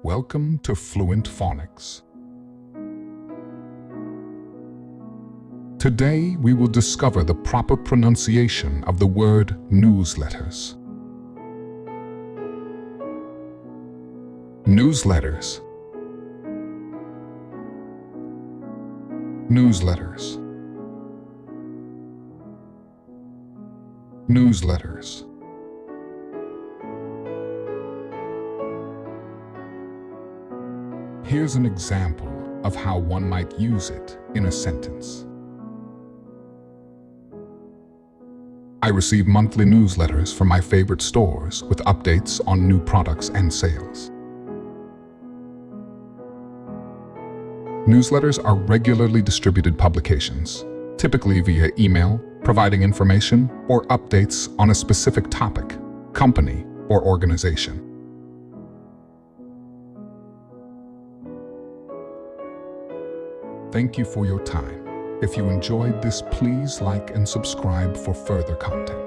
Welcome to Fluent Phonics. Today, we will discover the proper pronunciation of the word newsletters. Newsletters. Newsletters. Newsletters. Here's an example of how one might use it in a sentence. I receive monthly newsletters from my favorite stores with updates on new products and sales. Newsletters are regularly distributed publications, typically via email, providing information or updates on a specific topic, company, or organization. Thank you for your time. If you enjoyed this, please like and subscribe for further content.